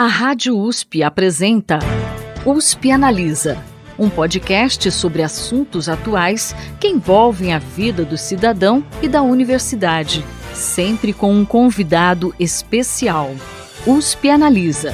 A Rádio USP apresenta USP Analisa, um podcast sobre assuntos atuais que envolvem a vida do cidadão e da universidade, sempre com um convidado especial. USP Analisa.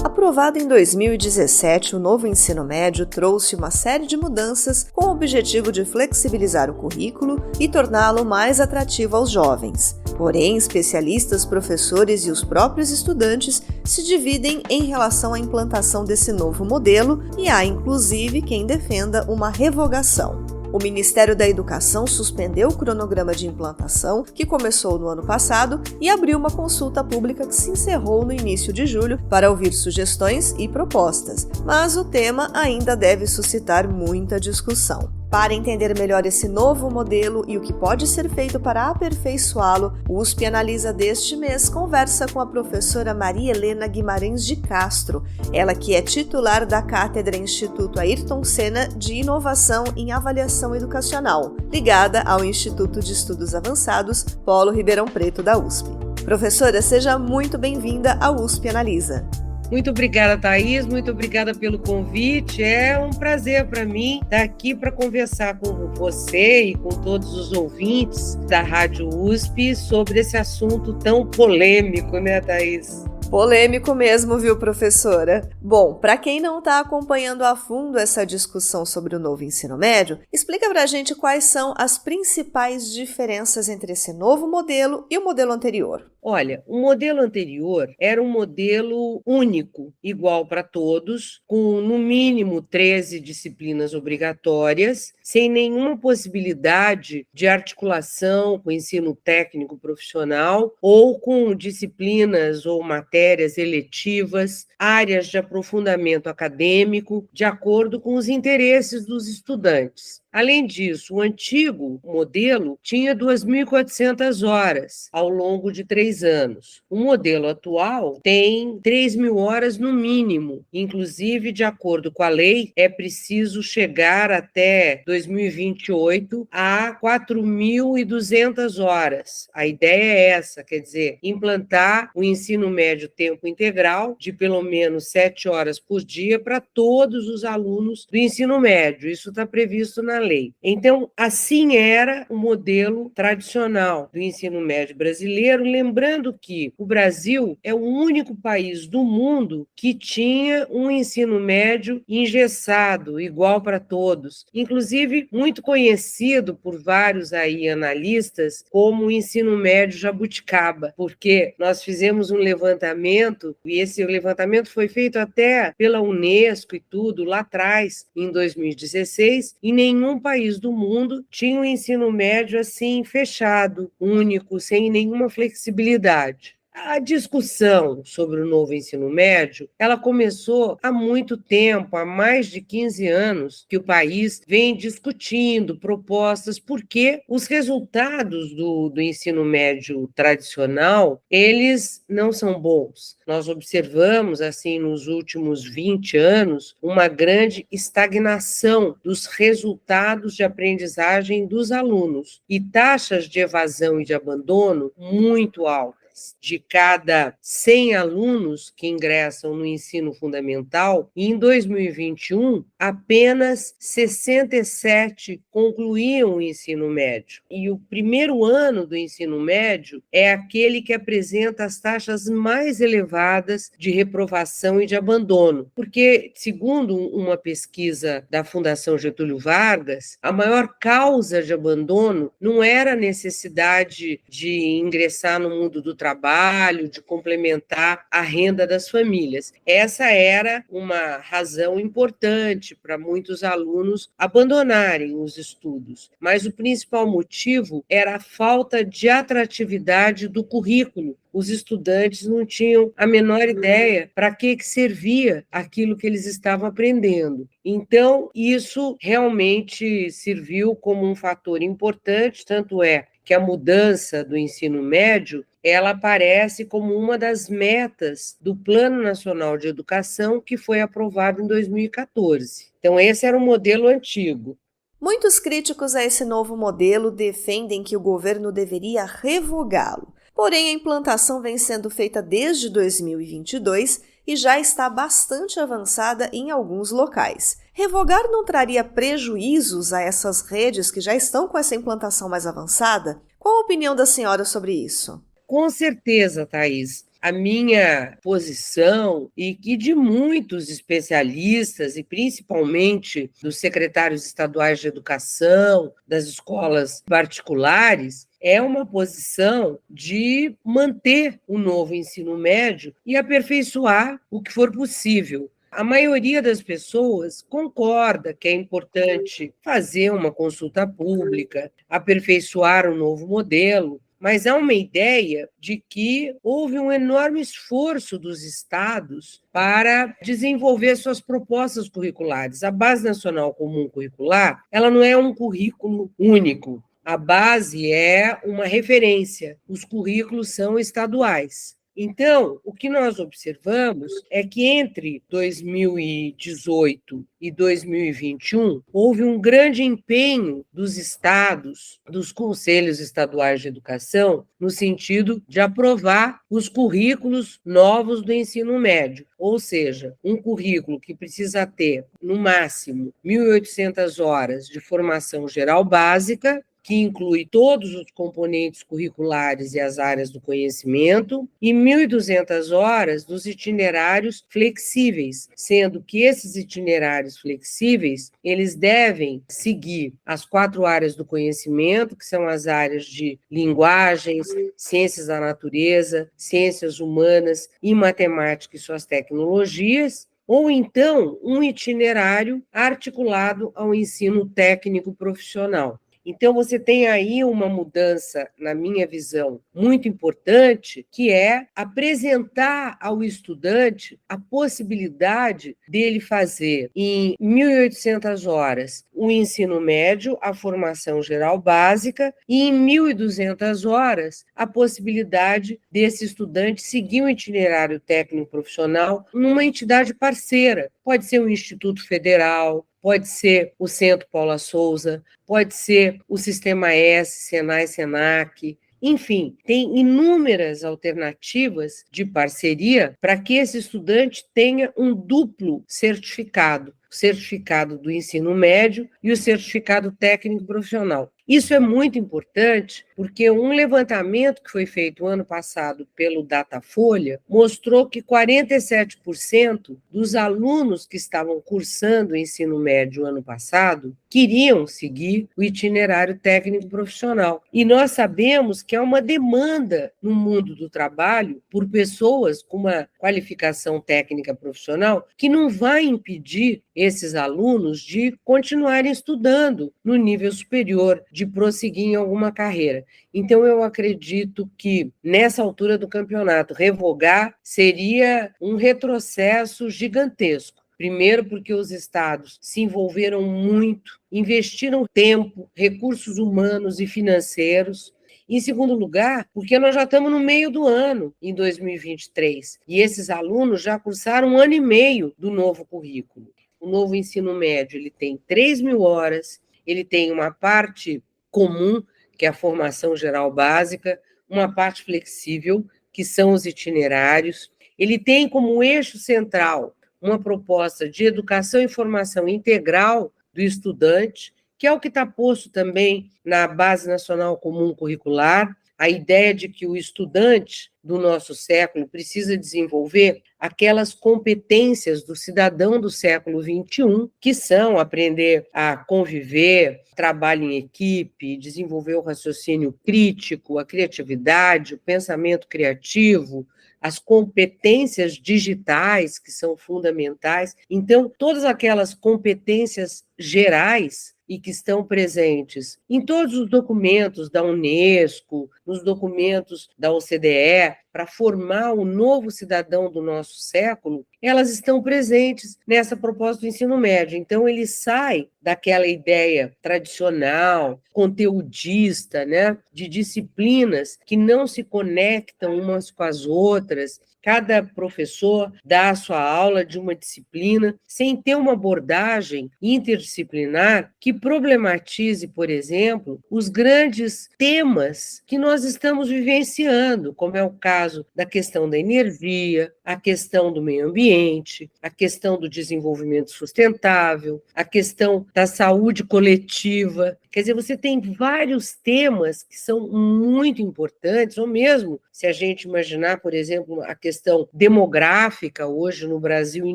Aprovado em 2017, o novo ensino médio trouxe uma série de mudanças com o objetivo de flexibilizar o currículo e torná-lo mais atrativo aos jovens. Porém, especialistas, professores e os próprios estudantes se dividem em relação à implantação desse novo modelo e há, inclusive, quem defenda uma revogação. O Ministério da Educação suspendeu o cronograma de implantação, que começou no ano passado, e abriu uma consulta pública que se encerrou no início de julho para ouvir sugestões e propostas. Mas o tema ainda deve suscitar muita discussão. Para entender melhor esse novo modelo e o que pode ser feito para aperfeiçoá-lo, o USP Analisa deste mês conversa com a professora Maria Helena Guimarães de Castro, ela que é titular da Cátedra Instituto Ayrton Senna de Inovação em Avaliação Educacional, ligada ao Instituto de Estudos Avançados, Polo Ribeirão Preto da USP. Professora, seja muito bem-vinda ao USP Analisa. Muito obrigada, Thaís, muito obrigada pelo convite. É um prazer para mim estar aqui para conversar com você e com todos os ouvintes da Rádio USP sobre esse assunto tão polêmico, né, Thaís? Polêmico mesmo, viu, professora? Bom, para quem não está acompanhando a fundo essa discussão sobre o novo ensino médio, explica para a gente quais são as principais diferenças entre esse novo modelo e o modelo anterior. Olha, o modelo anterior era um modelo único, igual para todos, com no mínimo 13 disciplinas obrigatórias, sem nenhuma possibilidade de articulação com o ensino técnico profissional ou com disciplinas ou matérias eletivas, áreas de aprofundamento acadêmico, de acordo com os interesses dos estudantes. Além disso, o antigo modelo tinha 2.400 horas ao longo de 3 anos. O modelo atual tem 3.000 horas no mínimo. Inclusive, de acordo com a lei, é preciso chegar até 2028 a 4.200 horas. A ideia é essa, quer dizer, implantar o ensino médio tempo integral de pelo menos 7 horas por dia para todos os alunos do ensino médio. Isso está previsto na lei. Então, assim era o modelo tradicional do ensino médio brasileiro, lembrando que o Brasil é o único país do mundo que tinha um ensino médio engessado, igual para todos, inclusive muito conhecido por vários aí analistas como o ensino médio jabuticaba, porque nós fizemos um levantamento, e esse levantamento foi feito até pela Unesco e tudo, lá atrás, em 2016, e nenhum país do mundo tinha um ensino médio assim fechado, único, sem nenhuma flexibilidade. A discussão sobre o novo ensino médio, ela começou há muito tempo, há mais de 15 anos, que o país vem discutindo propostas, porque os resultados do ensino médio tradicional, eles não são bons. Nós observamos, assim, nos últimos 20 anos, uma grande estagnação dos resultados de aprendizagem dos alunos e taxas de evasão e de abandono muito altas. De cada 100 alunos que ingressam no ensino fundamental, em 2021, apenas 67 concluíam o ensino médio. E o primeiro ano do ensino médio é aquele que apresenta as taxas mais elevadas de reprovação e de abandono, porque, segundo uma pesquisa da Fundação Getúlio Vargas, a maior causa de abandono não era a necessidade de ingressar no mundo do trabalho, de complementar a renda das famílias. Essa era uma razão importante para muitos alunos abandonarem os estudos, mas o principal motivo era a falta de atratividade do currículo. Os estudantes não tinham a menor ideia para que servia aquilo que eles estavam aprendendo. Então, isso realmente serviu como um fator importante, tanto é que a mudança do ensino médio ela aparece como uma das metas do Plano Nacional de Educação, que foi aprovado em 2014. Então, esse era o modelo antigo. Muitos críticos a esse novo modelo defendem que o governo deveria revogá-lo. Porém, a implantação vem sendo feita desde 2022 e já está bastante avançada em alguns locais. Revogar não traria prejuízos a essas redes que já estão com essa implantação mais avançada? Qual a opinião da senhora sobre isso? Com certeza, Thaís. A minha posição e que de muitos especialistas, e principalmente dos secretários estaduais de educação, das escolas particulares, é uma posição de manter o novo ensino médio e aperfeiçoar o que for possível. A maioria das pessoas concorda que é importante fazer uma consulta pública, aperfeiçoar um novo modelo, mas há uma ideia de que houve um enorme esforço dos estados para desenvolver suas propostas curriculares. A Base Nacional Comum Curricular, ela não é um currículo único. A base é uma referência. Os currículos são estaduais. Então, o que nós observamos é que entre 2018 e 2021 houve um grande empenho dos estados, dos conselhos estaduais de educação, no sentido de aprovar os currículos novos do ensino médio, ou seja, um currículo que precisa ter, no máximo, 1.800 horas de formação geral básica, que inclui todos os componentes curriculares e as áreas do conhecimento, e 1.200 horas dos itinerários flexíveis, sendo que esses itinerários flexíveis, eles devem seguir as 4 áreas do conhecimento, que são as áreas de linguagens, ciências da natureza, ciências humanas e matemática e suas tecnologias, ou então um itinerário articulado ao ensino técnico profissional. Então, você tem aí uma mudança, na minha visão, muito importante, que é apresentar ao estudante a possibilidade dele fazer em 1.800 horas o ensino médio, a formação geral básica, e em 1.200 horas a possibilidade desse estudante seguir um itinerário técnico profissional numa entidade parceira. Pode ser um instituto federal, pode ser o Centro Paula Souza, pode ser o Sistema S, Senai, Senac, enfim, tem inúmeras alternativas de parceria para que esse estudante tenha um duplo certificado, o certificado do ensino médio e o certificado técnico profissional. Isso é muito importante porque um levantamento que foi feito ano passado pelo Datafolha mostrou que 47% dos alunos que estavam cursando o ensino médio ano passado queriam seguir o itinerário técnico profissional. E nós sabemos que há uma demanda no mundo do trabalho por pessoas com uma qualificação técnica profissional que não vai impedir esses alunos de continuarem estudando no nível superior, de prosseguir em alguma carreira. Então, eu acredito que, nessa altura do campeonato, revogar seria um retrocesso gigantesco. Primeiro, porque os estados se envolveram muito, investiram tempo, recursos humanos e financeiros. Em segundo lugar, porque nós já estamos no meio do ano, em 2023, e esses alunos já cursaram 1 ano e meio do novo currículo. O novo ensino médio ele tem 3.000 horas, ele tem uma parte comum, que é a formação geral básica, uma parte flexível, que são os itinerários. Ele tem como eixo central uma proposta de educação e formação integral do estudante, que é o que está posto também na Base Nacional Comum Curricular, a ideia de que o estudante do nosso século precisa desenvolver aquelas competências do cidadão do século XXI, que são aprender a conviver, trabalho em equipe, desenvolver o raciocínio crítico, a criatividade, o pensamento criativo, as competências digitais, que são fundamentais. Então, todas aquelas competências gerais e que estão presentes em todos os documentos da Unesco, nos documentos da OCDE, para formar o novo cidadão do nosso século, elas estão presentes nessa proposta do ensino médio. Então, ele sai daquela ideia tradicional, conteudista, né, de disciplinas que não se conectam umas com as outras. Cada professor dá a sua aula de uma disciplina sem ter uma abordagem interdisciplinar que problematize, por exemplo, os grandes temas que nós estamos vivenciando, como é o caso da questão da energia, a questão do meio ambiente, a questão do desenvolvimento sustentável, a questão da saúde coletiva. Quer dizer, você tem vários temas que são muito importantes, ou mesmo se a gente imaginar, por exemplo, a questão demográfica hoje no Brasil e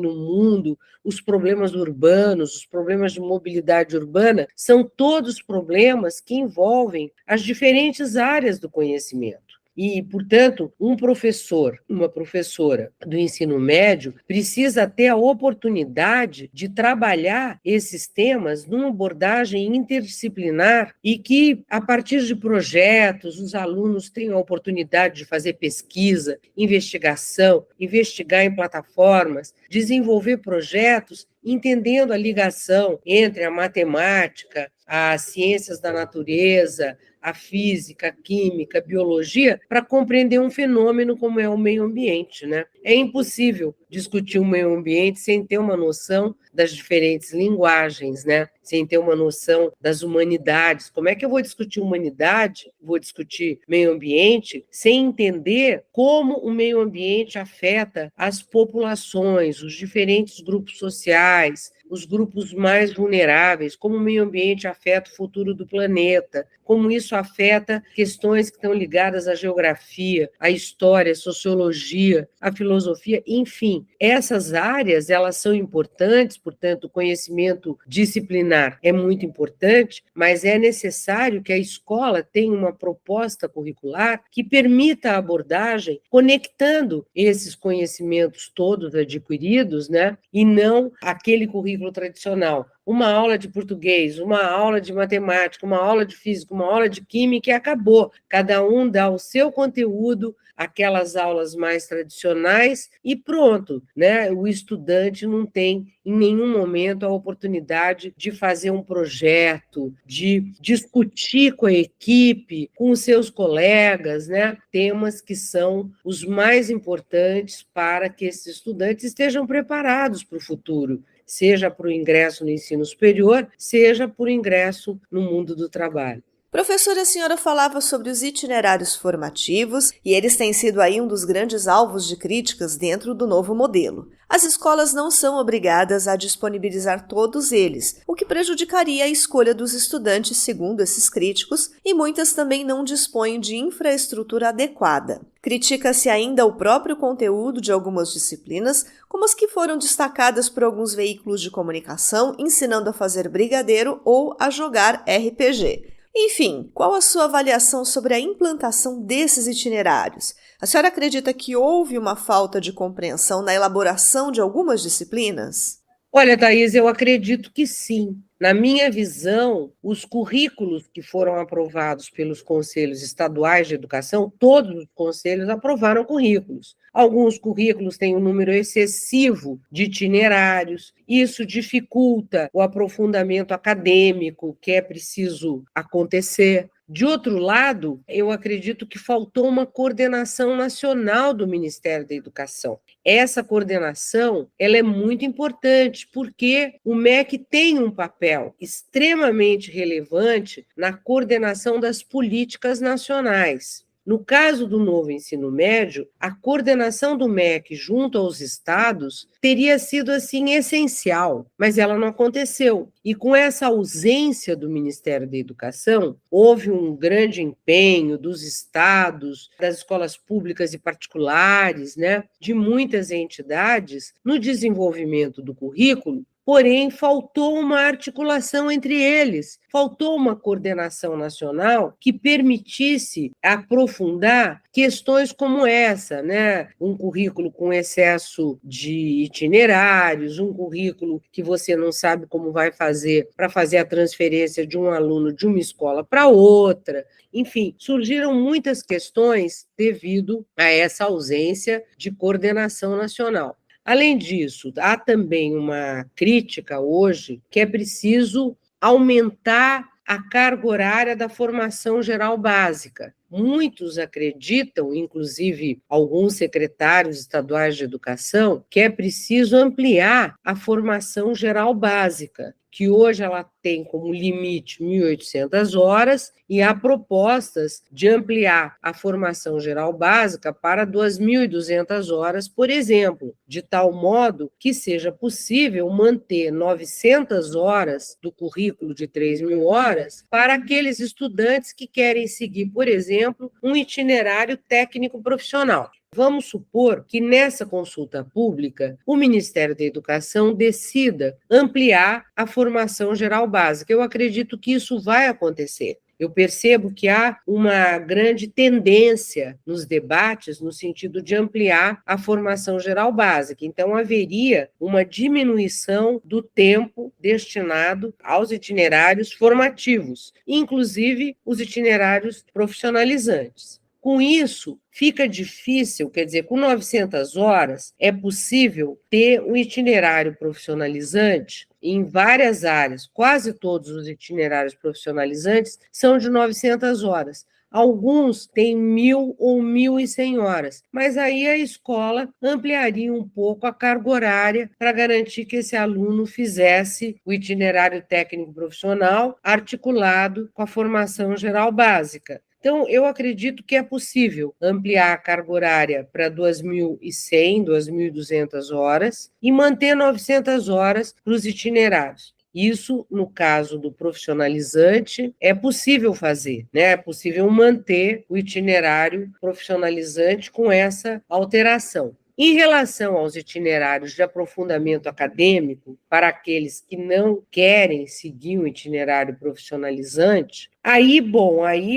no mundo, os problemas urbanos, os problemas de mobilidade urbana, são todos problemas que envolvem as diferentes áreas do conhecimento. E, portanto, um professor, uma professora do ensino médio precisa ter a oportunidade de trabalhar esses temas numa abordagem interdisciplinar e que, a partir de projetos, os alunos tenham a oportunidade de fazer pesquisa, investigação, investigar em plataformas, desenvolver projetos entendendo a ligação entre a matemática, as ciências da natureza, a física, a química, a biologia, para compreender um fenômeno como é o meio ambiente, né? É impossível discutir o meio ambiente sem ter uma noção das diferentes linguagens, né? Sem ter uma noção das humanidades. Como é que eu vou discutir humanidade, vou discutir meio ambiente, sem entender como o meio ambiente afeta as populações, os diferentes grupos sociais, os grupos mais vulneráveis, como o meio ambiente afeta o futuro do planeta, como isso afeta questões que estão ligadas à geografia, à história, à sociologia, à filosofia, enfim. Essas áreas, elas são importantes, portanto, o conhecimento disciplinar é muito importante, mas é necessário que a escola tenha uma proposta curricular que permita a abordagem conectando esses conhecimentos todos adquiridos, né, e não aquele currículo tradicional. Uma aula de português, uma aula de matemática, uma aula de física, uma aula de química e acabou. Cada um dá o seu conteúdo, aquelas aulas mais tradicionais e pronto, né? O estudante não tem em nenhum momento a oportunidade de fazer um projeto, de discutir com a equipe, com os seus colegas, né? Temas que são os mais importantes para que esses estudantes estejam preparados para o futuro, seja para o ingresso no ensino superior, seja por ingresso no mundo do trabalho. Professora, a senhora falava sobre os itinerários formativos e eles têm sido aí um dos grandes alvos de críticas dentro do novo modelo. As escolas não são obrigadas a disponibilizar todos eles, o que prejudicaria a escolha dos estudantes, segundo esses críticos, e muitas também não dispõem de infraestrutura adequada. Critica-se ainda o próprio conteúdo de algumas disciplinas, como as que foram destacadas por alguns veículos de comunicação, ensinando a fazer brigadeiro ou a jogar RPG. Enfim, qual a sua avaliação sobre a implantação desses itinerários? A senhora acredita que houve uma falta de compreensão na elaboração de algumas disciplinas? Olha, Thaís, eu acredito que sim. Na minha visão, os currículos que foram aprovados pelos conselhos estaduais de educação, todos os conselhos aprovaram currículos. Alguns currículos têm um número excessivo de itinerários, isso dificulta o aprofundamento acadêmico que é preciso acontecer. De outro lado, eu acredito que faltou uma coordenação nacional do Ministério da Educação. Essa coordenação, ela é muito importante, porque o MEC tem um papel extremamente relevante na coordenação das políticas nacionais. No caso do novo ensino médio, a coordenação do MEC junto aos estados teria sido, assim, essencial, mas ela não aconteceu. E com essa ausência do Ministério da Educação, houve um grande empenho dos estados, das escolas públicas e particulares, né, de muitas entidades no desenvolvimento do currículo, porém faltou uma articulação entre eles, faltou uma coordenação nacional que permitisse aprofundar questões como essa, né? Um currículo com excesso de itinerários, um currículo que você não sabe como vai fazer para fazer a transferência de um aluno de uma escola para outra. Enfim, surgiram muitas questões devido a essa ausência de coordenação nacional. Além disso, há também uma crítica hoje que é preciso aumentar a carga horária da formação geral básica. Muitos acreditam, inclusive alguns secretários estaduais de educação, que é preciso ampliar a formação geral básica, que hoje ela tem como limite 1.800 horas, e há propostas de ampliar a formação geral básica para 2.200 horas, por exemplo, de tal modo que seja possível manter 900 horas do currículo de 3.000 horas para aqueles estudantes que querem seguir, por exemplo, um itinerário técnico profissional. Vamos supor que nessa consulta pública o Ministério da Educação decida ampliar a formação geral básica. Eu acredito que isso vai acontecer. Eu percebo que há uma grande tendência nos debates no sentido de ampliar a formação geral básica. Então, haveria uma diminuição do tempo destinado aos itinerários formativos, inclusive os itinerários profissionalizantes. Com isso, fica difícil, quer dizer, com 900 horas, é possível ter um itinerário profissionalizante em várias áreas. Quase todos os itinerários profissionalizantes são de 900 horas. Alguns têm 1.000 ou 1.100 horas, mas aí a escola ampliaria um pouco a carga horária para garantir que esse aluno fizesse o itinerário técnico profissional articulado com a formação geral básica. Então, eu acredito que é possível ampliar a carga horária para 2.100, 2.200 horas e manter 900 horas para os itinerários. Isso, no caso do profissionalizante, é possível fazer, né? É possível manter o itinerário profissionalizante com essa alteração. Em relação aos itinerários de aprofundamento acadêmico, para aqueles que não querem seguir um itinerário profissionalizante, aí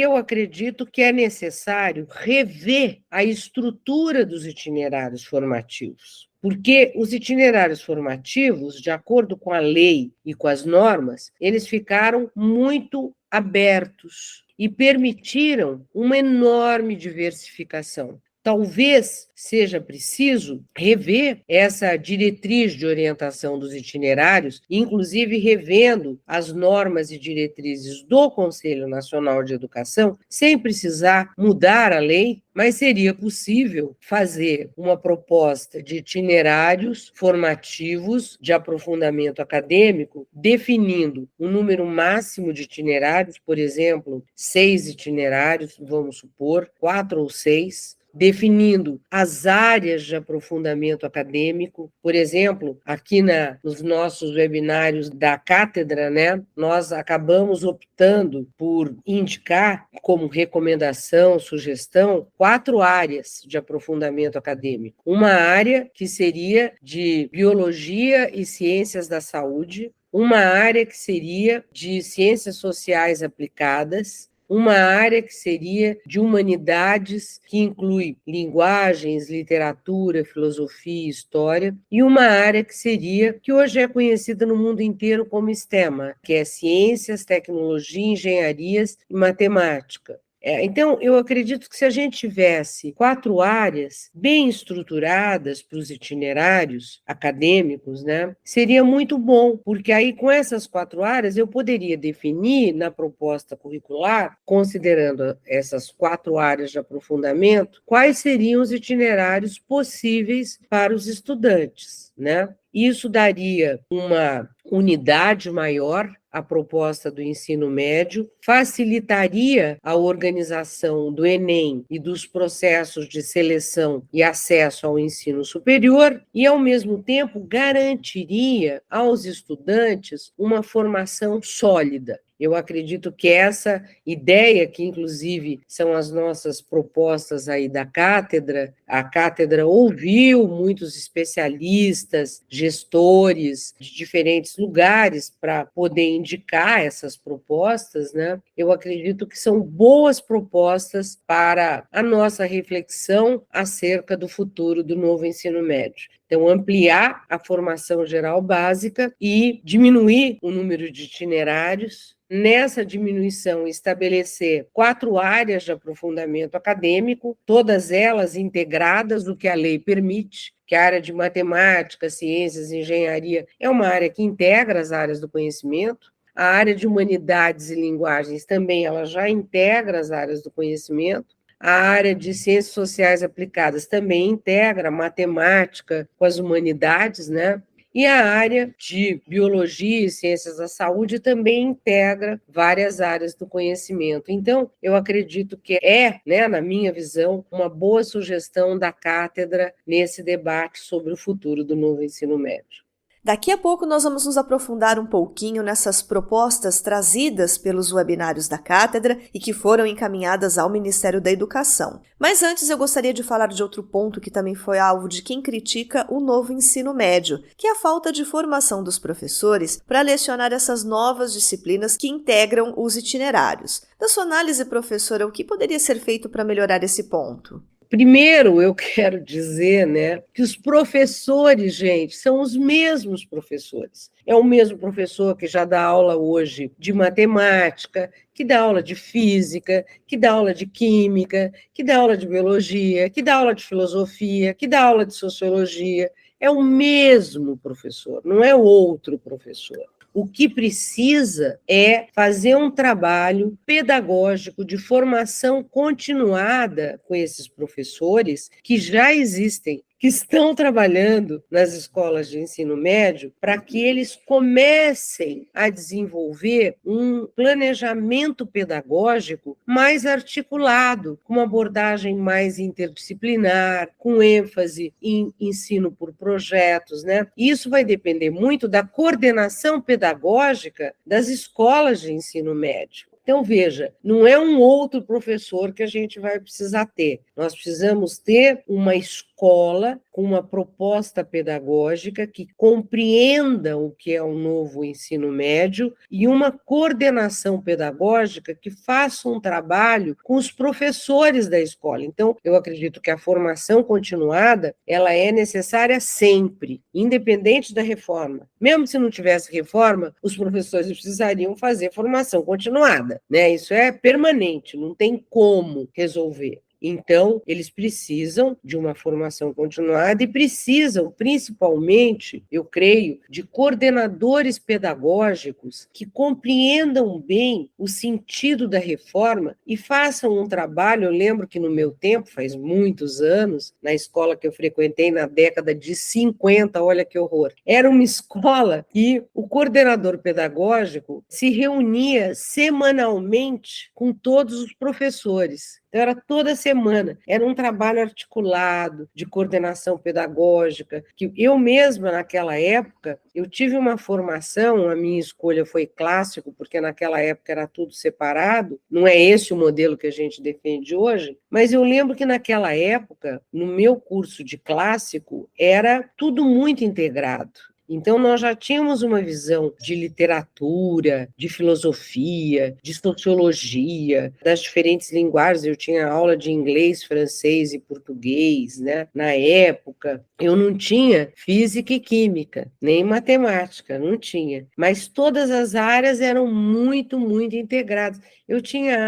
eu acredito que é necessário rever a estrutura dos itinerários formativos. Porque os itinerários formativos, de acordo com a lei e com as normas, eles ficaram muito abertos e permitiram uma enorme diversificação. Talvez seja preciso rever essa diretriz de orientação dos itinerários, inclusive revendo as normas e diretrizes do Conselho Nacional de Educação, sem precisar mudar a lei, mas seria possível fazer uma proposta de itinerários formativos de aprofundamento acadêmico, definindo um número máximo de itinerários, por exemplo, 6 itinerários, vamos supor, 4 ou 6, definindo as áreas de aprofundamento acadêmico. Por exemplo, aqui nos nossos webinários da cátedra, né, nós acabamos optando por indicar como recomendação, sugestão, 4 áreas de aprofundamento acadêmico. Uma área que seria de biologia e ciências da saúde, uma área que seria de ciências sociais aplicadas, uma área que seria de humanidades, que inclui linguagens, literatura, filosofia e história, e uma área que hoje é conhecida no mundo inteiro como STEM, que é ciências, tecnologia, engenharias e matemática. Então, eu acredito que se a gente tivesse 4 áreas bem estruturadas para os itinerários acadêmicos, né, seria muito bom, porque aí com essas 4 áreas eu poderia definir na proposta curricular, considerando essas 4 áreas de aprofundamento, quais seriam os itinerários possíveis para os estudantes, né? Isso daria uma unidade maior à proposta do ensino médio, facilitaria a organização do Enem e dos processos de seleção e acesso ao ensino superior e, ao mesmo tempo, garantiria aos estudantes uma formação sólida. Eu acredito que essa ideia, que inclusive são as nossas propostas aí da cátedra, a cátedra ouviu muitos especialistas, gestores de diferentes lugares para poder indicar essas propostas, né? Eu acredito que são boas propostas para a nossa reflexão acerca do futuro do novo ensino médio. Então, ampliar a formação geral básica e diminuir o número de itinerários. Nessa diminuição, estabelecer 4 áreas de aprofundamento acadêmico, todas elas integradas, o que a lei permite, que a área de matemática, ciências e engenharia é uma área que integra as áreas do conhecimento. A área de humanidades e linguagens também ela já integra as áreas do conhecimento. A área de ciências sociais aplicadas também integra a matemática com as humanidades, né? E a área de biologia e ciências da saúde também integra várias áreas do conhecimento. Então, eu acredito que né, na minha visão, uma boa sugestão da cátedra nesse debate sobre o futuro do novo ensino médio. Daqui a pouco nós vamos nos aprofundar um pouquinho nessas propostas trazidas pelos webinários da cátedra e que foram encaminhadas ao Ministério da Educação. Mas antes eu gostaria de falar de outro ponto que também foi alvo de quem critica o novo ensino médio, que é a falta de formação dos professores para lecionar essas novas disciplinas que integram os itinerários. Da sua análise, professora, o que poderia ser feito para melhorar esse ponto? Primeiro, eu quero dizer, né, que os professores, gente, são os mesmos professores. É o mesmo professor que já dá aula hoje de matemática, que dá aula de física, que dá aula de química, que dá aula de biologia, que dá aula de filosofia, que dá aula de sociologia. É o mesmo professor, não é outro professor. O que precisa é fazer um trabalho pedagógico de formação continuada com esses professores que já existem, que estão trabalhando nas escolas de ensino médio, para que eles comecem a desenvolver um planejamento pedagógico mais articulado, com uma abordagem mais interdisciplinar, com ênfase em ensino por projetos, né? Isso vai depender muito da coordenação pedagógica das escolas de ensino médio. Então, veja, não é um outro professor que a gente vai precisar ter. Nós precisamos ter uma escola com uma proposta pedagógica que compreenda o que é o novo ensino médio e uma coordenação pedagógica que faça um trabalho com os professores da escola. Então, eu acredito que a formação continuada, ela é necessária sempre, independente da reforma. Mesmo se não tivesse reforma, os professores precisariam fazer formação continuada, né? Isso é permanente, não tem como resolver. Então, eles precisam de uma formação continuada e precisam, principalmente, eu creio, de coordenadores pedagógicos que compreendam bem o sentido da reforma e façam um trabalho. Eu lembro que no meu tempo, faz muitos anos, na escola que eu frequentei na década de 50, olha que horror, era uma escola que o coordenador pedagógico se reunia semanalmente com todos os professores. Então, era toda semana, era um trabalho articulado, de coordenação pedagógica, que eu mesma, naquela época, eu tive uma formação, a minha escolha foi clássico, porque naquela época era tudo separado, não é esse o modelo que a gente defende hoje, mas eu lembro que naquela época, no meu curso de clássico, era tudo muito integrado. Então, nós já tínhamos uma visão de literatura, de filosofia, de sociologia, das diferentes linguagens. Eu tinha aula de inglês, francês e português, né? Na época, eu não tinha física e química, nem matemática, não tinha. Mas todas as áreas eram muito, muito integradas. Eu tinha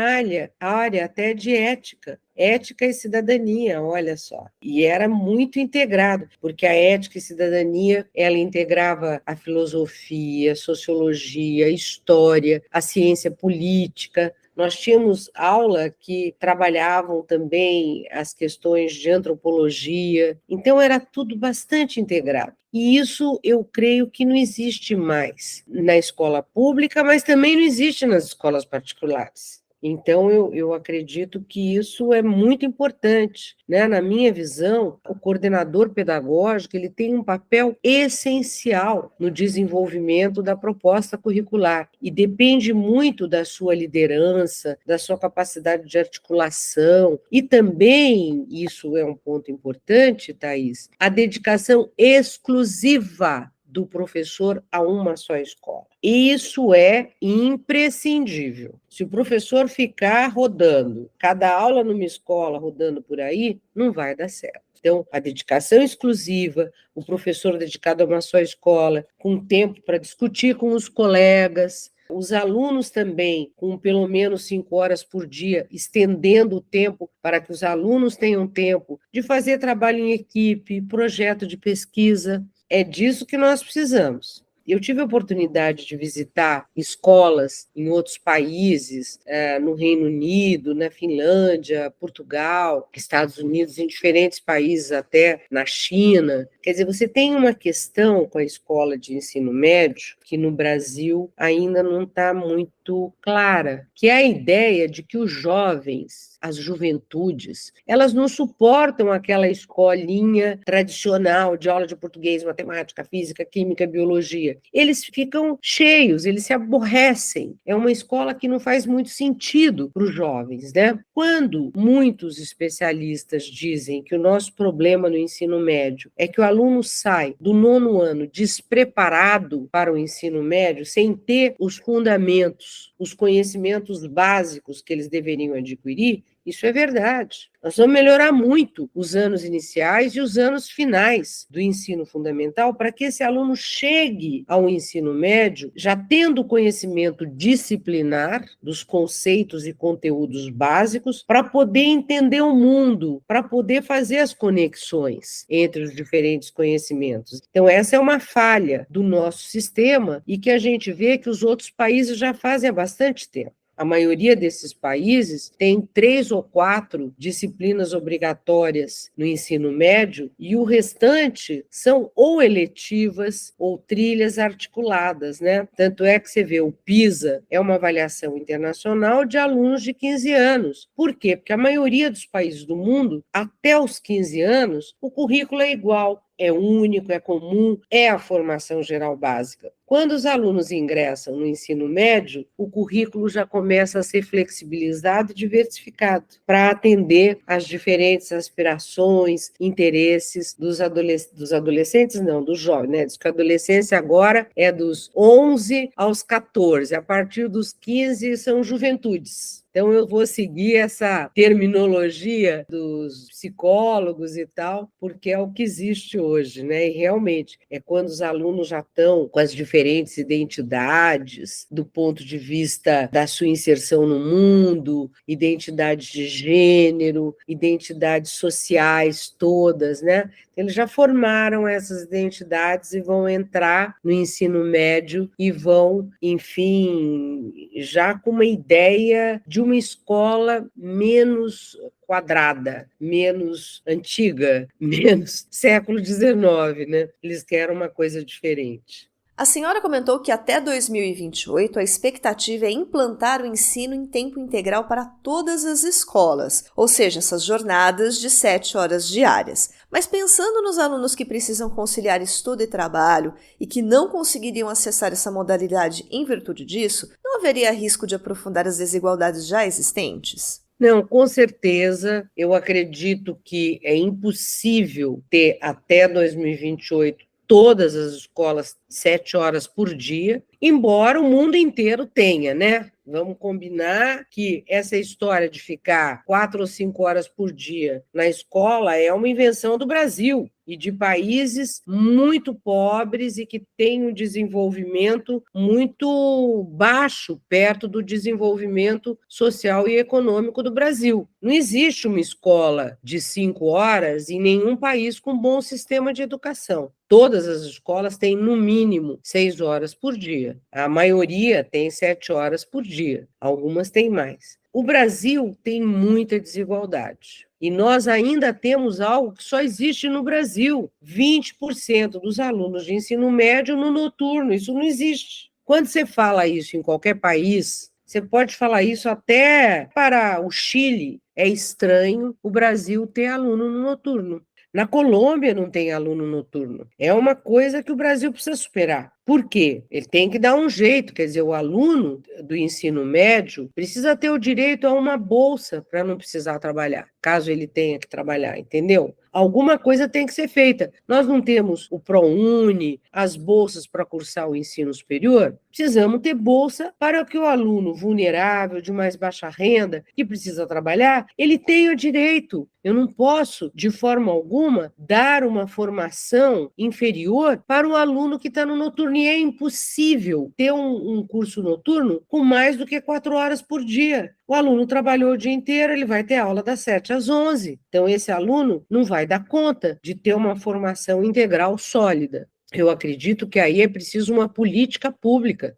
área até de ética e cidadania, olha só. E era muito integrado, porque a ética e cidadania, ela integrava a filosofia, a sociologia, a história, a ciência política. Nós tínhamos aula que trabalhavam também as questões de antropologia, então era tudo bastante integrado. E isso eu creio que não existe mais na escola pública, mas também não existe nas escolas particulares. Então, eu acredito que isso é muito importante, né? Na minha visão, o coordenador pedagógico ele tem um papel essencial no desenvolvimento da proposta curricular e depende muito da sua liderança, da sua capacidade de articulação e também, isso é um ponto importante, Thaís, a dedicação exclusiva do professor a uma só escola. Isso é imprescindível. Se o professor ficar rodando, cada aula numa escola rodando por aí, não vai dar certo. Então, a dedicação exclusiva, o professor dedicado a uma só escola, com tempo para discutir com os colegas, os alunos também, com pelo menos 5 horas por dia, estendendo o tempo para que os alunos tenham tempo de fazer trabalho em equipe, projeto de pesquisa. É disso que nós precisamos. Eu tive a oportunidade de visitar escolas em outros países, no Reino Unido, na Finlândia, Portugal, Estados Unidos, em diferentes países, até na China. Quer dizer, você tem uma questão com a escola de ensino médio que no Brasil ainda não está muito clara, que é a ideia de que os jovens, as juventudes, elas não suportam aquela escolinha tradicional de aula de português, matemática, física, química, biologia. Eles ficam cheios, eles se aborrecem. É uma escola que não faz muito sentido para os jovens, né? Quando muitos especialistas dizem que o nosso problema no ensino médio é que o aluno sai do 9º ano despreparado para o ensino médio, sem ter os fundamentos, os conhecimentos básicos que eles deveriam adquirir, isso é verdade. Nós vamos melhorar muito os anos iniciais e os anos finais do ensino fundamental para que esse aluno chegue ao ensino médio já tendo conhecimento disciplinar dos conceitos e conteúdos básicos para poder entender o mundo, para poder fazer as conexões entre os diferentes conhecimentos. Então, essa é uma falha do nosso sistema e que a gente vê que os outros países já fazem há bastante tempo. A maioria desses países tem 3 ou 4 disciplinas obrigatórias no ensino médio e o restante são ou eletivas ou trilhas articuladas, né? Tanto é que você vê o PISA é uma avaliação internacional de alunos de 15 anos. Por quê? Porque a maioria dos países do mundo, até os 15 anos, o currículo é igual. É único, é comum, é a formação geral básica. Quando os alunos ingressam no ensino médio, o currículo já começa a ser flexibilizado e diversificado para atender às diferentes aspirações, interesses dos adolescentes, não, dos jovens, né? Diz que a adolescência agora é dos 11 aos 14, a partir dos 15 são juventudes. Então, eu vou seguir essa terminologia dos psicólogos e tal, porque é o que existe hoje, né? E realmente é quando os alunos já estão com as diferentes identidades, do ponto de vista da sua inserção no mundo, identidade de gênero, identidades sociais todas, né? Eles já formaram essas identidades e vão entrar no ensino médio e vão, enfim, já com uma ideia de uma escola menos quadrada, menos antiga, menos século XIX, né? Eles querem uma coisa diferente. A senhora comentou que até 2028 a expectativa é implantar o ensino em tempo integral para todas as escolas, ou seja, essas jornadas de 7 horas diárias. Mas pensando nos alunos que precisam conciliar estudo e trabalho e que não conseguiriam acessar essa modalidade em virtude disso, não haveria risco de aprofundar as desigualdades já existentes? Não, com certeza, eu acredito que é impossível ter até 2028 todas as escolas 7 horas por dia, embora o mundo inteiro tenha, né? Vamos combinar que essa história de ficar 4 ou 5 horas por dia na escola é uma invenção do Brasil e de países muito pobres e que têm um desenvolvimento muito baixo perto do desenvolvimento social e econômico do Brasil. Não existe uma escola de 5 horas em nenhum país com bom sistema de educação. Todas as escolas têm, no mínimo, 6 horas por dia. A maioria tem 7 horas por dia. Algumas têm mais. O Brasil tem muita desigualdade. E nós ainda temos algo que só existe no Brasil: 20% dos alunos de ensino médio no noturno. Isso não existe. Quando você fala isso em qualquer país, Você pode falar isso até para o Chile. É estranho o Brasil ter aluno no noturno. Na Colômbia não tem aluno noturno. É uma coisa que o Brasil precisa superar. Por quê? Ele tem que dar um jeito, quer dizer, o aluno do ensino médio precisa ter o direito a uma bolsa para não precisar trabalhar, caso ele tenha que trabalhar, entendeu? Alguma coisa tem que ser feita. Nós não temos o ProUni, as bolsas para cursar o ensino superior. Precisamos ter bolsa para que o aluno vulnerável, de mais baixa renda, que precisa trabalhar, ele tenha direito. Eu não posso, de forma alguma, dar uma formação inferior para o aluno que está no noturno. E é impossível ter um curso noturno com mais do que 4 horas por dia. O aluno trabalhou o dia inteiro, ele vai ter aula das 7 às 11. Então, esse aluno não vai dar conta de ter uma formação integral sólida. Eu acredito que aí é preciso uma política pública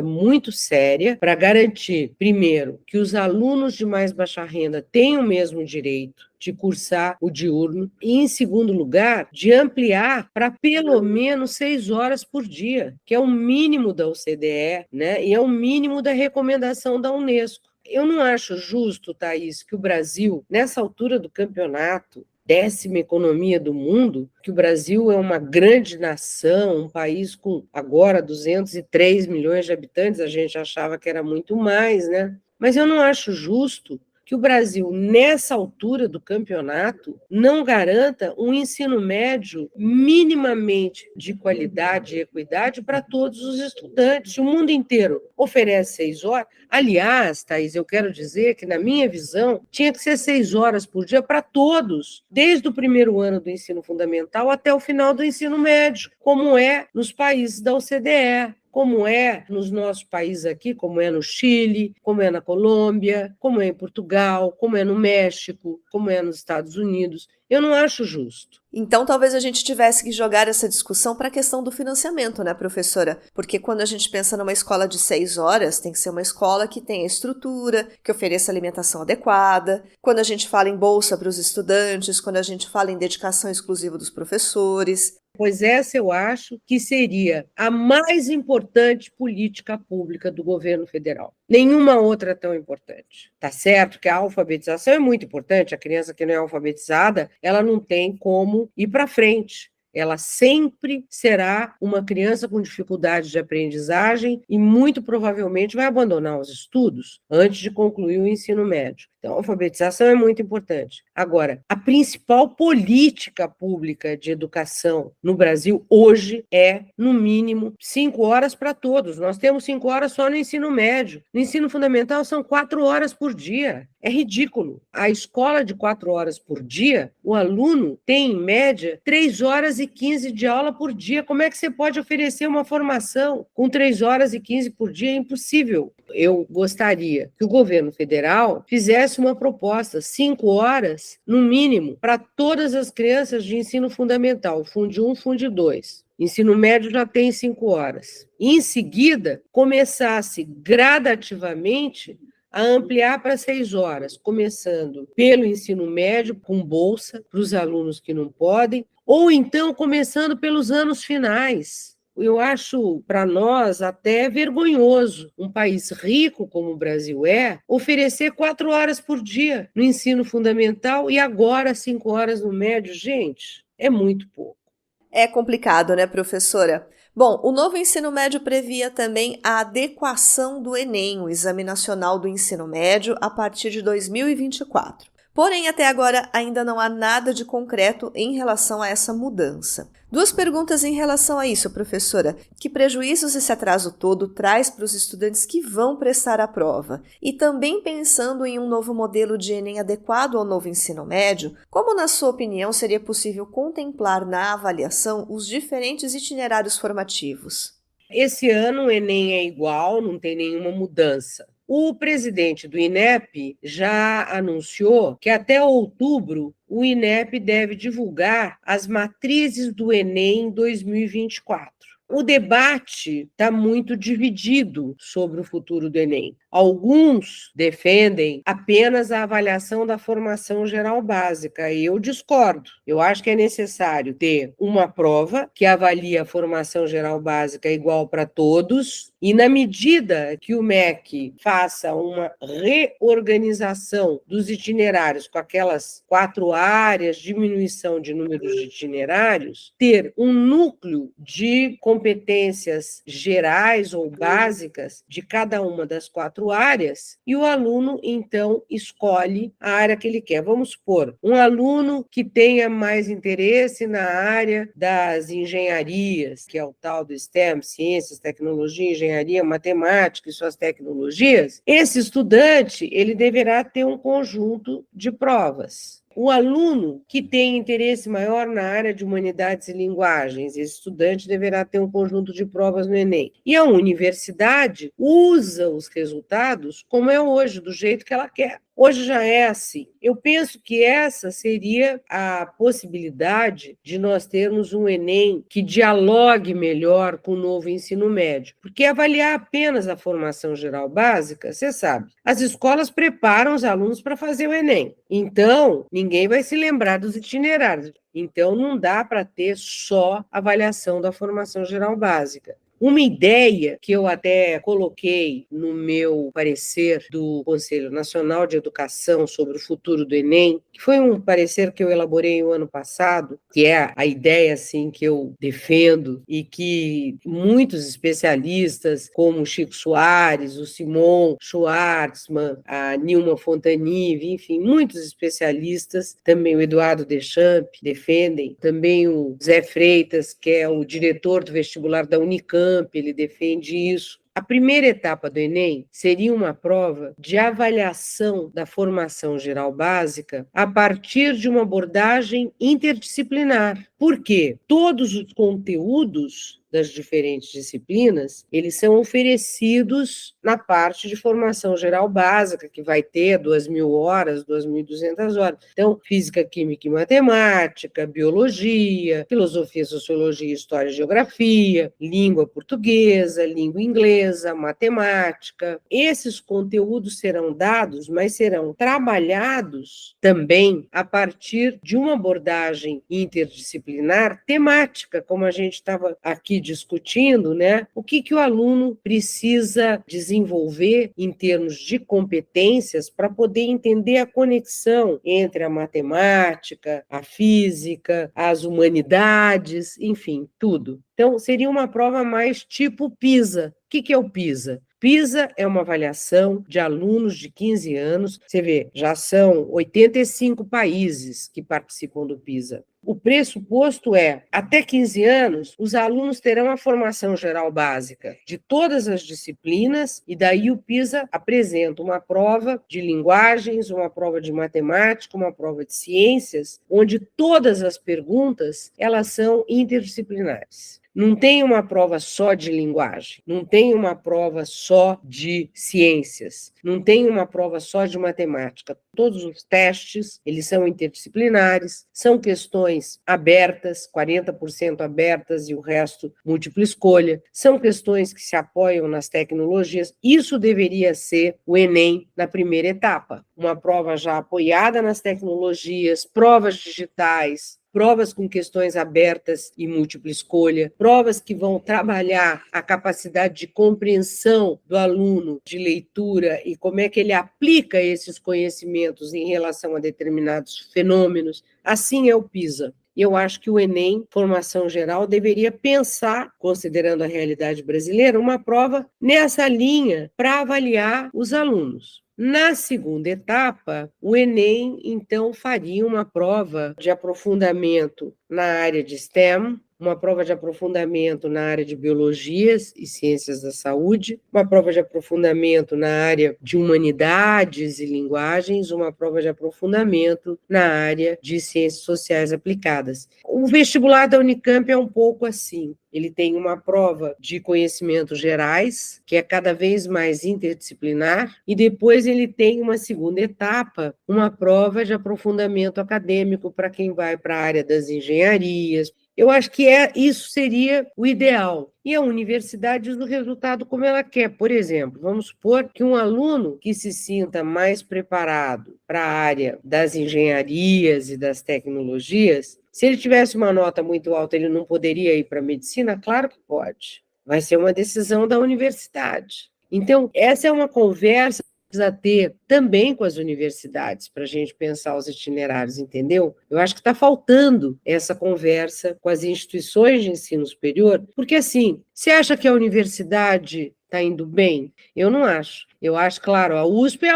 muito séria para garantir, primeiro, que os alunos de mais baixa renda tenham o mesmo direito de cursar o diurno e, em segundo lugar, de ampliar para pelo menos 6 horas por dia, que é o mínimo da OCDE, né? E é o mínimo da recomendação da Unesco. Eu não acho justo, Thaís, que o Brasil, nessa altura do campeonato, 10ª economia do mundo, que o Brasil é uma grande nação, um país com agora 203 milhões de habitantes, a gente achava que era muito mais, né? Mas eu não acho justo que o Brasil, nessa altura do campeonato, não garanta um ensino médio minimamente de qualidade e equidade para todos os estudantes. O mundo inteiro oferece 6 horas. Aliás, Thaís, eu quero dizer que, na minha visão, tinha que ser 6 horas por dia para todos, desde o primeiro ano do ensino fundamental até o final do ensino médio, como é nos países da OCDE. Como é nos nossos países aqui, como é no Chile, como é na Colômbia, como é em Portugal, como é no México, como é nos Estados Unidos. Eu não acho justo. Então, talvez a gente tivesse que jogar essa discussão para a questão do financiamento, né, professora? Porque quando a gente pensa numa escola de 6 horas, tem que ser uma escola que tenha estrutura, que ofereça alimentação adequada. Quando a gente fala em bolsa para os estudantes, quando a gente fala em dedicação exclusiva dos professores. Pois essa eu acho que seria a mais importante política pública do governo federal. Nenhuma outra é tão importante. Tá certo que a alfabetização é muito importante, a criança que não é alfabetizada, ela não tem como ir para frente. Ela sempre será uma criança com dificuldade de aprendizagem e muito provavelmente vai abandonar os estudos antes de concluir o ensino médio. Então, a alfabetização é muito importante. Agora, a principal política pública de educação no Brasil hoje é, no mínimo, 5 horas para todos. Nós temos 5 horas só no ensino médio. No ensino fundamental são 4 horas por dia. É ridículo. A escola de 4 horas por dia, o aluno tem, em média, 3 horas e 15 de aula por dia. Como é que você pode oferecer uma formação com 3 horas e 15 por dia? É impossível. Eu gostaria que o governo federal fizesse uma proposta, 5 horas, no mínimo, para todas as crianças de ensino fundamental, Fundo 1, Fundo 2. Ensino médio já tem 5 horas. E, em seguida, começasse gradativamente a ampliar para 6 horas, começando pelo ensino médio, com bolsa para os alunos que não podem, ou então começando pelos anos finais. Eu acho, para nós, até vergonhoso, um país rico como o Brasil é, oferecer 4 horas por dia no ensino fundamental e agora 5 horas no médio. Gente, é muito pouco. É complicado, né, professora? Bom, o novo ensino médio previa também a adequação do Enem, o Exame Nacional do Ensino Médio, a partir de 2024. Porém, até agora ainda não há nada de concreto em relação a essa mudança. 2 perguntas em relação a isso, professora. Que prejuízos esse atraso todo traz para os estudantes que vão prestar a prova? E também pensando em um novo modelo de Enem adequado ao novo ensino médio, como, na sua opinião, seria possível contemplar na avaliação os diferentes itinerários formativos? Esse ano o Enem é igual, não tem nenhuma mudança. O presidente do INEP já anunciou que até outubro o INEP deve divulgar as matrizes do Enem 2024. O debate está muito dividido sobre o futuro do Enem. Alguns defendem apenas a avaliação da formação geral básica, e eu discordo. Eu acho que é necessário ter uma prova que avalie a formação geral básica igual para todos, e na medida que o MEC faça uma reorganização dos itinerários com aquelas 4 áreas, diminuição de números de itinerários, ter um núcleo de competências gerais ou básicas de cada uma das 4 áreas, e o aluno, então, escolhe a área que ele quer. Vamos supor, um aluno que tenha mais interesse na área das engenharias, que é o tal do STEM, ciências, tecnologia, engenharia, matemática e suas tecnologias, esse estudante, ele deverá ter um conjunto de provas. O aluno que tem interesse maior na área de humanidades e linguagens, esse estudante deverá ter um conjunto de provas no Enem. E a universidade usa os resultados como é hoje, do jeito que ela quer. Hoje já é assim. Eu penso que essa seria a possibilidade de nós termos um Enem que dialogue melhor com o novo ensino médio. Porque avaliar apenas a formação geral básica, você sabe, as escolas preparam os alunos para fazer o Enem. Então, ninguém vai se lembrar dos itinerários. Então, não dá para ter só avaliação da formação geral básica. Uma ideia que eu até coloquei no meu parecer do Conselho Nacional de Educação sobre o futuro do Enem, que foi um parecer que eu elaborei o ano passado, que é a ideia assim, que eu defendo e que muitos especialistas, como o Chico Soares, o Simon Schwartzman, a Nilma Fontanive, enfim, muitos especialistas, também o Eduardo Deschamps, defendem, também o Zé Freitas, que é o diretor do vestibular da Unicamp, ele defende isso. A primeira etapa do Enem seria uma prova de avaliação da formação geral básica a partir de uma abordagem interdisciplinar. Por quê? Todos os conteúdos das diferentes disciplinas, eles são oferecidos na parte de formação geral básica, que vai ter 2.000 horas, 2.200 horas. Então, física, química e matemática, biologia, filosofia, sociologia, história e geografia, língua portuguesa, língua inglesa, matemática. Esses conteúdos serão dados, mas serão trabalhados também a partir de uma abordagem interdisciplinar temática, como a gente estava aqui discutindo, né? O que o aluno precisa desenvolver em termos de competências para poder entender a conexão entre a matemática, a física, as humanidades, enfim, tudo. Então, seria uma prova mais tipo PISA. O que é o PISA? PISA é uma avaliação de alunos de 15 anos. Você vê, já são 85 países que participam do PISA. O pressuposto é, até 15 anos, os alunos terão a formação geral básica de todas as disciplinas, e daí o PISA apresenta uma prova de linguagens, uma prova de matemática, uma prova de ciências, onde todas as perguntas, elas são interdisciplinares. Não tem uma prova só de linguagem, não tem uma prova só de ciências, não tem uma prova só de matemática. Todos os testes, eles são interdisciplinares, são questões abertas, 40% abertas e o resto múltipla escolha. São questões que se apoiam nas tecnologias. Isso deveria ser o Enem na primeira etapa. Uma prova já apoiada nas tecnologias, provas digitais, provas com questões abertas e múltipla escolha, provas que vão trabalhar a capacidade de compreensão do aluno, de leitura e como é que ele aplica esses conhecimentos em relação a determinados fenômenos. Assim é o PISA. Eu acho que o Enem, formação geral, deveria pensar, considerando a realidade brasileira, uma prova nessa linha para avaliar os alunos. Na segunda etapa, o Enem, então, faria uma prova de aprofundamento na área de STEM, uma prova de aprofundamento na área de biologias e ciências da saúde, uma prova de aprofundamento na área de humanidades e linguagens, uma prova de aprofundamento na área de ciências sociais aplicadas. O vestibular da Unicamp é um pouco assim. Ele tem uma prova de conhecimentos gerais, que é cada vez mais interdisciplinar, e depois ele tem uma segunda etapa, uma prova de aprofundamento acadêmico para quem vai para a área das engenharias, Eu acho que isso seria o ideal. E a universidade diz o resultado como ela quer. Por exemplo, vamos supor que um aluno que se sinta mais preparado para a área das engenharias e das tecnologias, se ele tivesse uma nota muito alta, ele não poderia ir para a medicina? Claro que pode. Vai ser uma decisão da universidade. Então, essa é uma conversa precisa ter também com as universidades para a gente pensar os itinerários, entendeu? Eu acho que está faltando essa conversa com as instituições de ensino superior, porque assim, você acha que a universidade está indo bem? Eu não acho. Eu acho, claro, a USP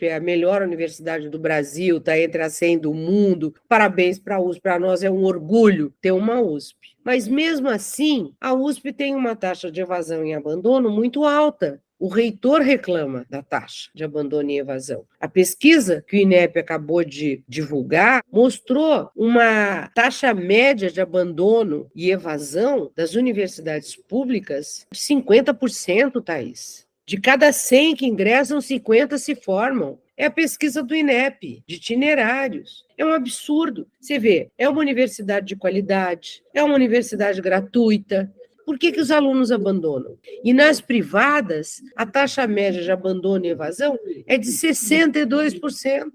é a melhor universidade do Brasil, está entre as 100 do mundo. Parabéns para a USP, para nós é um orgulho ter uma USP. Mas mesmo assim, a USP tem uma taxa de evasão e abandono muito alta. O reitor reclama da taxa de abandono e evasão. A pesquisa que o INEP acabou de divulgar mostrou uma taxa média de abandono e evasão das universidades públicas de 50%, Thaís. De cada 100 que ingressam, 50 se formam. É a pesquisa do INEP, de itinerários. É um absurdo. Você vê, é uma universidade de qualidade, é uma universidade gratuita. Por que os alunos abandonam? E nas privadas, a taxa média de abandono e evasão é de 62%.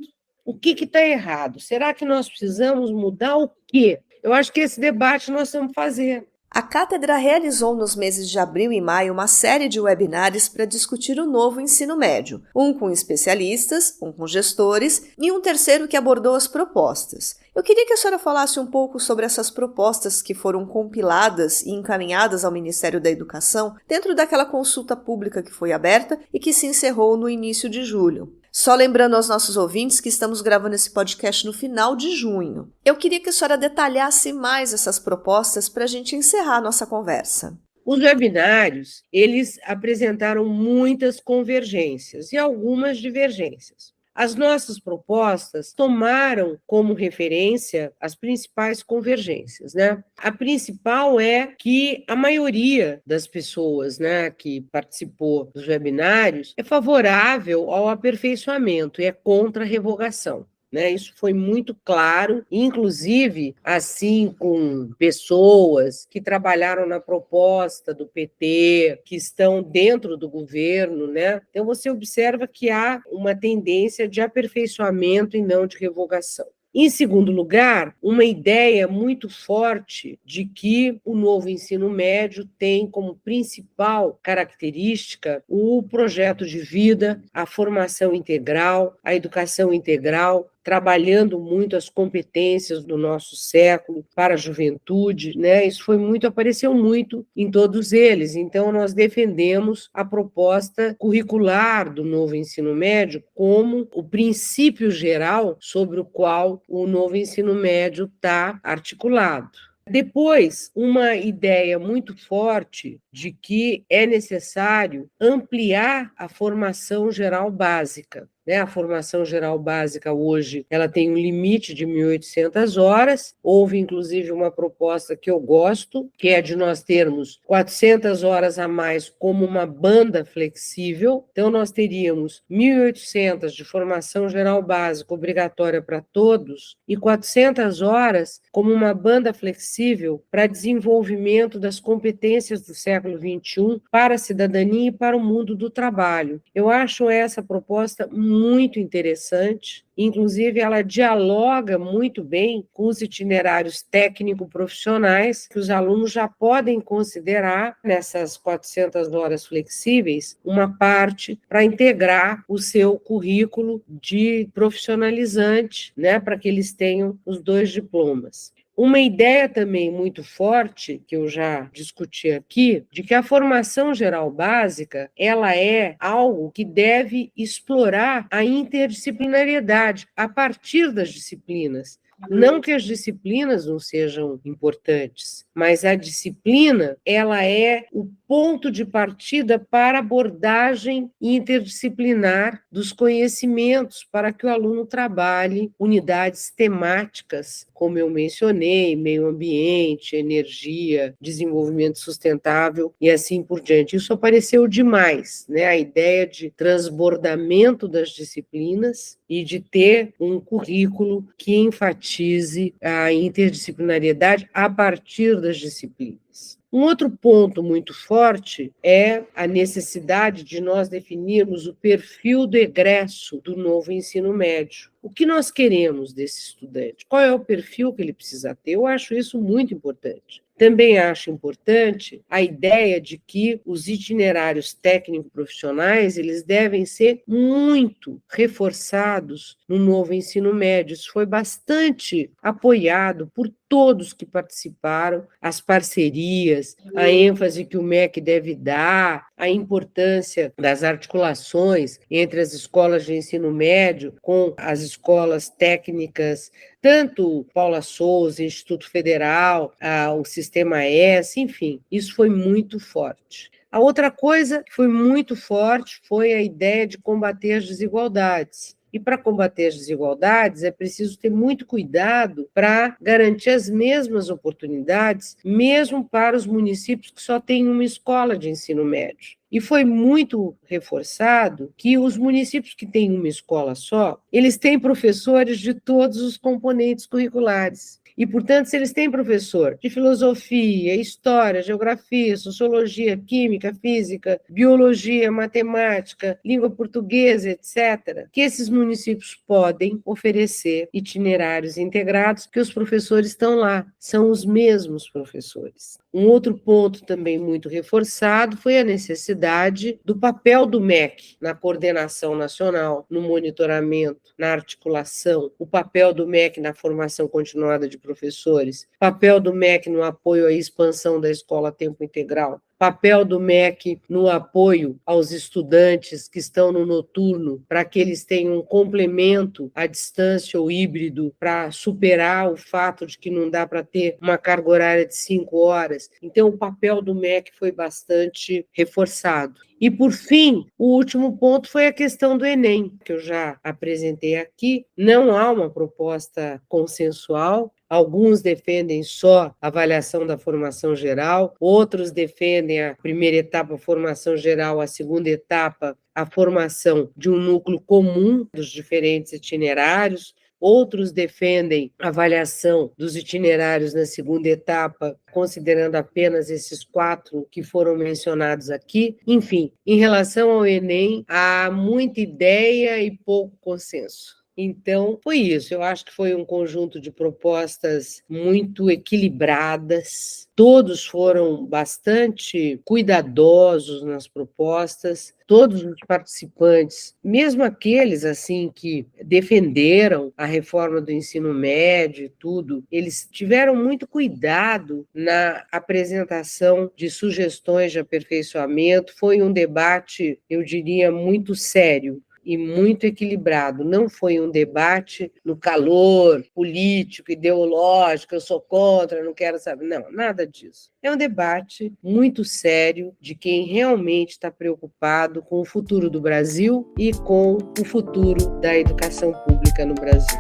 O que está errado? Será que nós precisamos mudar o quê? Eu acho que esse debate nós vamos fazer. A cátedra realizou nos meses de abril e maio uma série de webinários para discutir o novo ensino médio, um com especialistas, um com gestores e um terceiro que abordou as propostas. Eu queria que a senhora falasse um pouco sobre essas propostas que foram compiladas e encaminhadas ao Ministério da Educação dentro daquela consulta pública que foi aberta e que se encerrou no início de julho. Só lembrando aos nossos ouvintes que estamos gravando esse podcast no final de junho. Eu queria que a senhora detalhasse mais essas propostas para a gente encerrar a nossa conversa. Os webinários, eles apresentaram muitas convergências e algumas divergências. As nossas propostas tomaram como referência as principais convergências, né? A principal é que a maioria das pessoas, né, que participou dos webinários é favorável ao aperfeiçoamento e é contra a revogação. Né, isso foi muito claro, inclusive assim com pessoas que trabalharam na proposta do PT, que estão dentro do governo, né? Então você observa que há uma tendência de aperfeiçoamento e não de revogação. Em segundo lugar, uma ideia muito forte de que o novo ensino médio tem como principal característica o projeto de vida, a formação integral, a educação integral, trabalhando muito as competências do nosso século para a juventude, né? Isso apareceu muito em todos eles. Então, nós defendemos a proposta curricular do novo ensino médio como o princípio geral sobre o qual o novo ensino médio está articulado. Depois, uma ideia muito forte de que é necessário ampliar a formação geral básica. A formação geral básica hoje ela tem um limite de 1.800 horas. Houve, inclusive, uma proposta que eu gosto, que é de nós termos 400 horas a mais como uma banda flexível. Então, nós teríamos 1.800 de formação geral básica obrigatória para todos e 400 horas como uma banda flexível para desenvolvimento das competências do século XXI para a cidadania e para o mundo do trabalho. Eu acho essa proposta muito interessante, inclusive ela dialoga muito bem com os itinerários técnico-profissionais que os alunos já podem considerar nessas 400 horas flexíveis uma parte para integrar o seu currículo de profissionalizante, né, para que eles tenham os 2 diplomas. Uma ideia também muito forte, que eu já discuti aqui, de que a formação geral básica, ela é algo que deve explorar a interdisciplinariedade a partir das disciplinas. Não que as disciplinas não sejam importantes, mas a disciplina, ela é o ponto de partida para abordagem interdisciplinar dos conhecimentos, para que o aluno trabalhe unidades temáticas, como eu mencionei, meio ambiente, energia, desenvolvimento sustentável e assim por diante. Isso apareceu demais, né? A ideia de transbordamento das disciplinas e de ter um currículo que enfatiza enfatize a interdisciplinariedade a partir das disciplinas. Um outro ponto muito forte é a necessidade de nós definirmos o perfil do egresso do novo ensino médio. O que nós queremos desse estudante? Qual é o perfil que ele precisa ter? Eu acho isso muito importante. Também acho importante a ideia de que os itinerários técnico-profissionais eles devem ser muito reforçados no novo ensino médio. Isso foi bastante apoiado por todos que participaram, as parcerias, a ênfase que o MEC deve dar, a importância das articulações entre as escolas de ensino médio com as escolas técnicas, tanto Paula Souza, Instituto Federal, o Sistema S, enfim, isso foi muito forte. A outra coisa que foi muito forte foi a ideia de combater as desigualdades. E para combater as desigualdades é preciso ter muito cuidado para garantir as mesmas oportunidades, mesmo para os municípios que só têm uma escola de ensino médio. E foi muito reforçado que os municípios que têm uma escola só, eles têm professores de todos os componentes curriculares. E, portanto, se eles têm professor de filosofia, história, geografia, sociologia, química, física, biologia, matemática, língua portuguesa, etc., que esses municípios podem oferecer itinerários integrados, que os professores estão lá, são os mesmos professores. Um outro ponto também muito reforçado foi a necessidade do papel do MEC na coordenação nacional, no monitoramento, na articulação, o papel do MEC na formação continuada de professores, papel do MEC no apoio à expansão da escola a tempo integral, papel do MEC no apoio aos estudantes que estão no noturno, para que eles tenham um complemento à distância ou híbrido, para superar o fato de que não dá para ter uma carga horária de 5 horas. Então, o papel do MEC foi bastante reforçado. E, por fim, o último ponto foi a questão do Enem, que eu já apresentei aqui. Não há uma proposta consensual. Alguns defendem só a avaliação da formação geral, outros defendem a primeira etapa, a formação geral, a segunda etapa, a formação de um núcleo comum dos diferentes itinerários. Outros defendem a avaliação dos itinerários na segunda etapa, considerando apenas esses 4 que foram mencionados aqui. Enfim, em relação ao Enem, há muita ideia e pouco consenso. Então, foi isso. Eu acho que foi um conjunto de propostas muito equilibradas. Todos foram bastante cuidadosos nas propostas. Todos os participantes, mesmo aqueles assim que defenderam a reforma do ensino médio e tudo, eles tiveram muito cuidado na apresentação de sugestões de aperfeiçoamento. Foi um debate, eu diria, muito sério e muito equilibrado. Não foi um debate no calor político, ideológico, eu sou contra, não quero saber. Não, nada disso. É um debate muito sério de quem realmente está preocupado com o futuro do Brasil e com o futuro da educação pública no Brasil.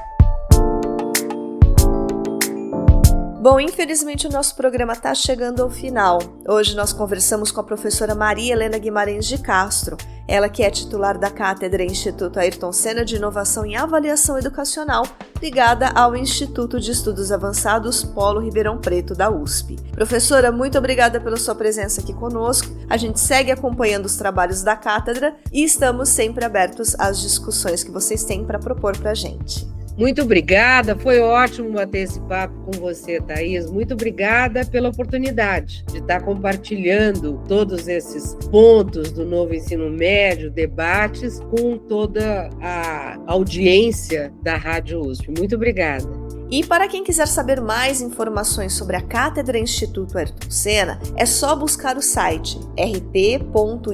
Bom, infelizmente o nosso programa está chegando ao final. Hoje nós conversamos com a professora Maria Helena Guimarães de Castro, ela que é titular da Cátedra Instituto Ayrton Senna de Inovação em Avaliação Educacional, ligada ao Instituto de Estudos Avançados Polo Ribeirão Preto da USP. Professora, muito obrigada pela sua presença aqui conosco. A gente segue acompanhando os trabalhos da cátedra e estamos sempre abertos às discussões que vocês têm para propor para a gente. Muito obrigada, foi ótimo bater esse papo com você, Thaís. Muito obrigada pela oportunidade de estar compartilhando todos esses pontos do novo ensino médio, debates, com toda a audiência da Rádio USP. Muito obrigada. E para quem quiser saber mais informações sobre a Cátedra Instituto Ayrton Senna, é só buscar o site rp.iea.usp.br.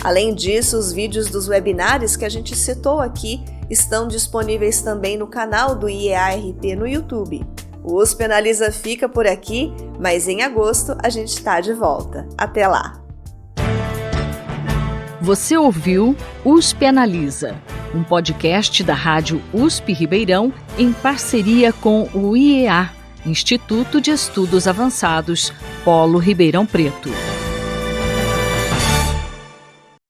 Além disso, os vídeos dos webinários que a gente citou aqui estão disponíveis também no canal do IEA-RP no YouTube. O USP Analisa fica por aqui, mas em agosto a gente está de volta. Até lá! Você ouviu USP Analisa, um podcast da Rádio USP Ribeirão em parceria com o IEA, Instituto de Estudos Avançados Polo Ribeirão Preto.